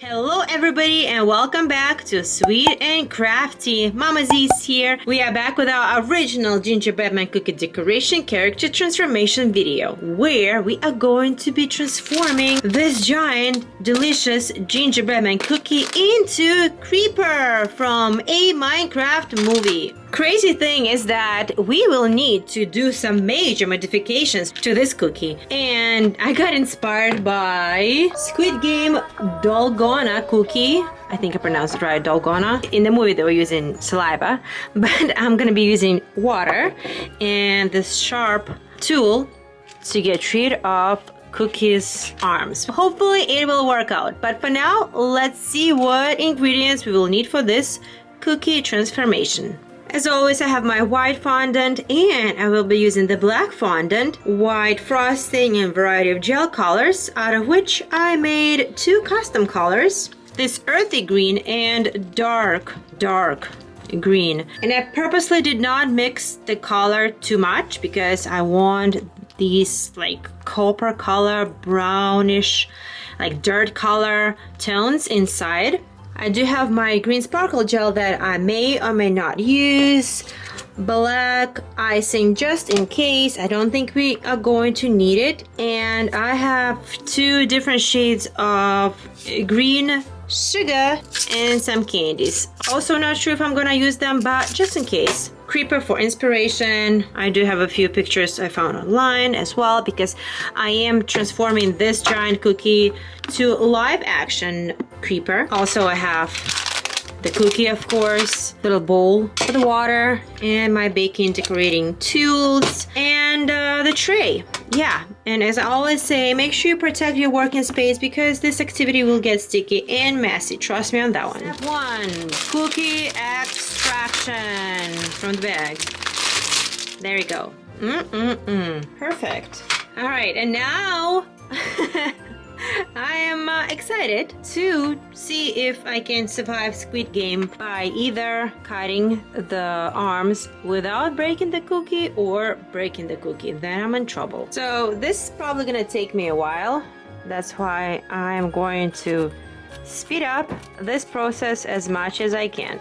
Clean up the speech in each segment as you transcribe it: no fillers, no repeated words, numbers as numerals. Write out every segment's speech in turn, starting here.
Hello everybody and welcome back to Sweet and Crafty. Mama Z's here. We are back with our original gingerbread man cookie decoration character transformation video where we are going to be transforming this giant delicious gingerbread man cookie into Creeper from a Minecraft movie. Crazy thing is that we will need to do some major modifications to this cookie, and I got inspired by Squid Game Dalgona cookie. I think I pronounced it right, Dalgona. In the movie they were using saliva, but I'm gonna be using water and this sharp tool to get rid of Cookie's arms. Hopefully it will work out, but for now let's see what ingredients we will need for this cookie transformation. As always, I have my white fondant and I will be using the black fondant, white frosting and variety of gel colors, out of which I made two custom colors. This earthy green and dark green. And I purposely did not mix the color too much because I want these like copper color, brownish, like dirt color tones inside. I do have my green sparkle gel that I may or may not use. Black icing just in case. I don't think we are going to need it. And I have two different shades of green sugar and some candies. Also not sure if I'm gonna use them, but just in case. Creeper for inspiration. I do have a few pictures I found online as well because I am transforming this giant cookie to live action Creeper. Also I have the cookie, of course, little bowl for the water, and my baking decorating tools, and the tray. Yeah, and as I always say, make sure you protect your working space because this activity will get sticky and messy. Trust me on that one. Step 1, cookie extraction from the bag. There you go. Perfect. All right, and now I am excited to see if I can survive Squid Game by either cutting the arms without breaking the cookie or breaking the cookie. Then I'm in trouble. So this is probably gonna take me a while. That's why I'm going to speed up this process as much as I can.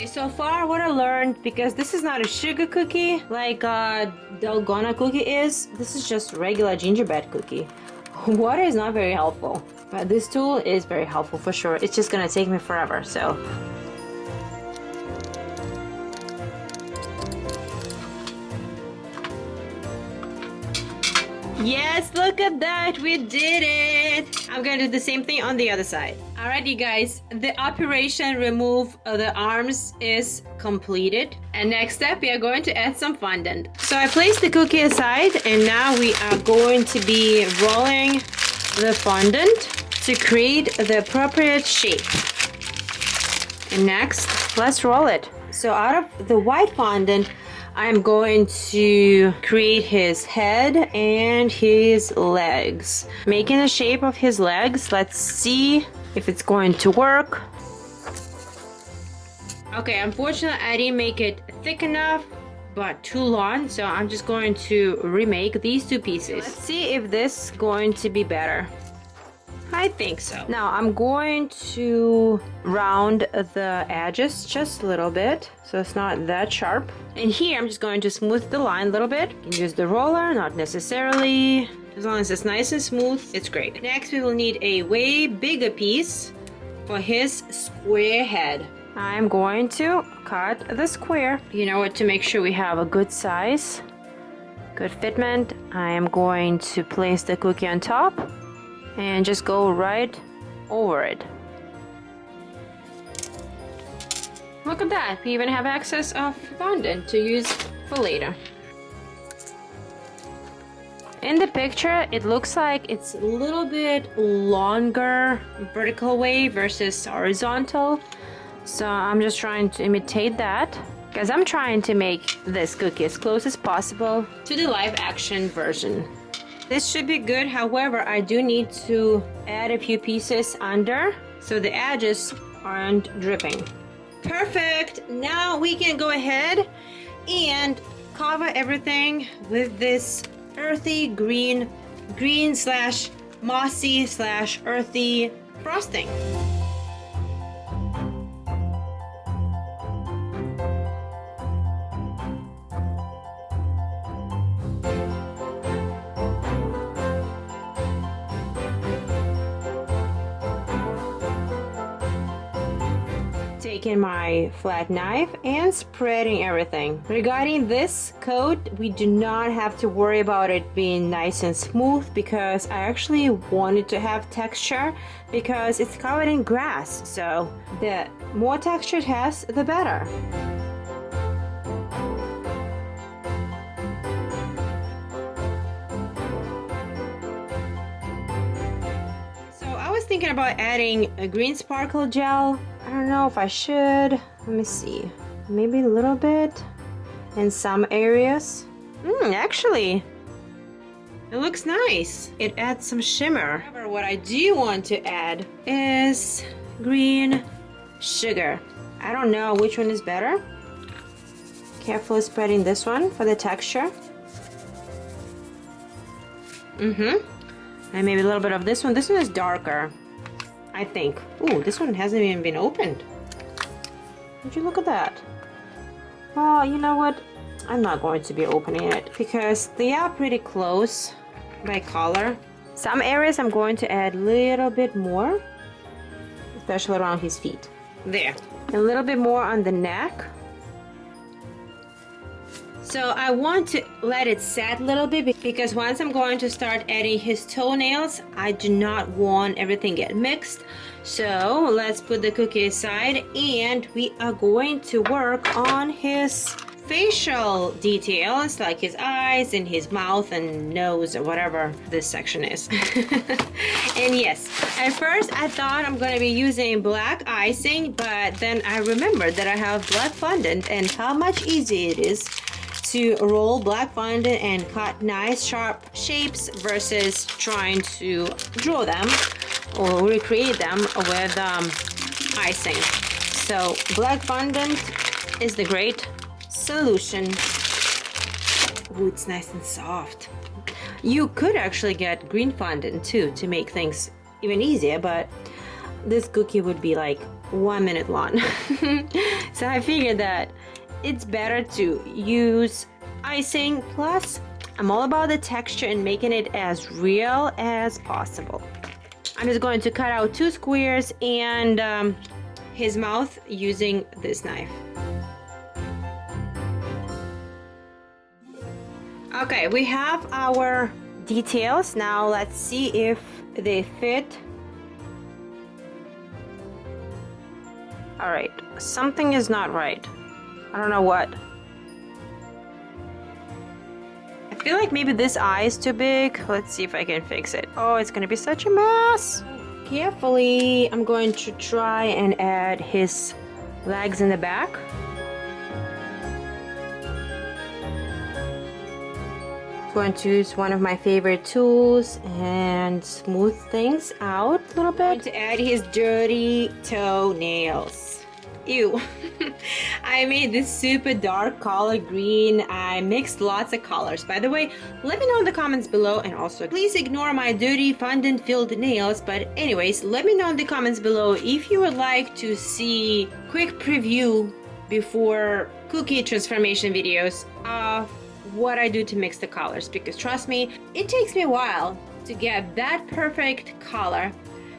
So far what I learned, because this is not a sugar cookie like Dalgona cookie is, this is just regular gingerbread cookie. Water is not very helpful, but this tool is very helpful for sure. It's just gonna take me forever, so. Yes, look at that, we did it! I'm gonna do the same thing on the other side. Alright you guys, the operation remove the arms is completed. And next step, we are going to add some fondant. So I placed the cookie aside and now we are going to be rolling the fondant to create the appropriate shape. And next, let's roll it. So out of the white fondant, I'm going to create his head and his legs. Making the shape of his legs. Let's see if it's going to work. Okay, unfortunately I didn't make it thick enough, but too long, so I'm just going to remake these two pieces. Let's see if this is going to be better. I think so. Now I'm going to round the edges just a little bit so it's not that sharp. And here I'm just going to smooth the line a little bit. You can use the roller, not necessarily. As long as it's nice and smooth, it's great. Next we will need a way bigger piece for his square head. I'm going to cut the square. You know what, to make sure we have a good size, good fitment, I am going to place the cookie on top and just go right over it. Look at that, we even have access of fondant to use for later. In the picture, it looks like it's a little bit longer vertical way versus horizontal. So I'm just trying to imitate that because I'm trying to make this cookie as close as possible to the live action version. This should be good, however, I do need to add a few pieces under so the edges aren't dripping. Perfect! Now we can go ahead and cover everything with this earthy green slash mossy slash earthy frosting. Taking my flat knife and spreading everything. Regarding this coat, we do not have to worry about it being nice and smooth because I actually want it to have texture because it's covered in grass. So the more texture it has, the better. So I was thinking about adding a green sparkle gel. I don't know if I should. Let me see. Maybe a little bit in some areas. Actually, it looks nice. It adds some shimmer. However, what I do want to add is green sugar. I don't know which one is better. Carefully spreading this one for the texture. And maybe a little bit of this one. This one is darker, I think. Ooh, this one hasn't even been opened. Would you look at that? Well, you know what? I'm not going to be opening it because they are pretty close by color. Some areas I'm going to add a little bit more, especially around his feet. There. A little bit more on the neck. So I want to let it set a little bit because once I'm going to start adding his toenails, I do not want everything get mixed. So let's put the cookie aside and we are going to work on his facial details like his eyes and his mouth and nose or whatever this section is. And yes, at first I thought I'm going to be using black icing, but then I remembered that I have black fondant and how much easier it is to roll black fondant and cut nice sharp shapes versus trying to draw them or recreate them with icing. So black fondant is the great solution. Ooh, it's nice and soft. You could actually get green fondant too to make things even easier, but this cookie would be like 1 minute long. So I figured that it's better to use icing. Plus, I'm all about the texture and making it as real as possible. I'm just going to cut out 2 squares and his mouth using this knife. Okay, we have our details. Now let's see if they fit. All right, something is not right. I don't know what. I feel like maybe this eye is too big. Let's see if I can fix it. Oh, it's gonna be such a mess. Carefully, I'm going to try and add his legs in the back. I'm going to use one of my favorite tools and smooth things out a little bit. I'm going to add his dirty toenails. Ew. I made this super dark color green. I mixed lots of colors. By the way, let me know in the comments below, and also please ignore my dirty fondant filled nails. But anyways, let me know in the comments below if you would like to see quick preview before cookie transformation videos of what I do to mix the colors, because trust me, it takes me a while to get that perfect color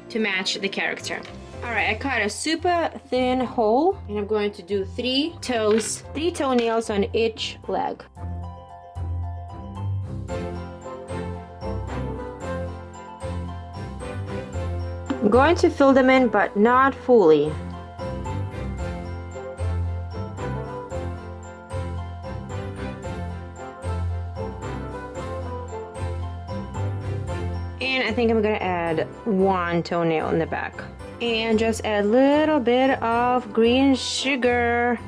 to match the character. Alright, I cut a super thin hole and I'm going to do 3 toenails on each leg. I'm going to fill them in, but not fully. And I think I'm gonna add 1 toenail in the back. And just add a little bit of green sugar.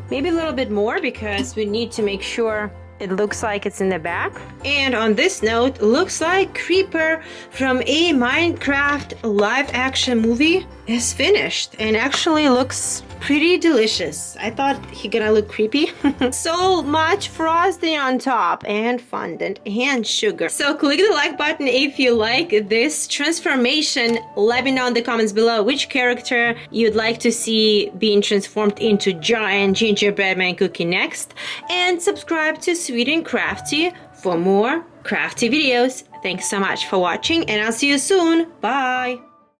Maybe a little bit more because we need to make sure It looks like it's in the back. And on this note, looks like Creeper from a Minecraft live action movie is finished and actually looks pretty delicious. I thought he gonna look creepy. So much frosting on top and fondant and sugar. So click the like button if you like this transformation. Let me know in the comments below which character you'd like to see being transformed into Giant Gingerbread Man Cookie next. And subscribe to Sweet and Crafty for more crafty videos. Thanks so much for watching and I'll see you soon. Bye!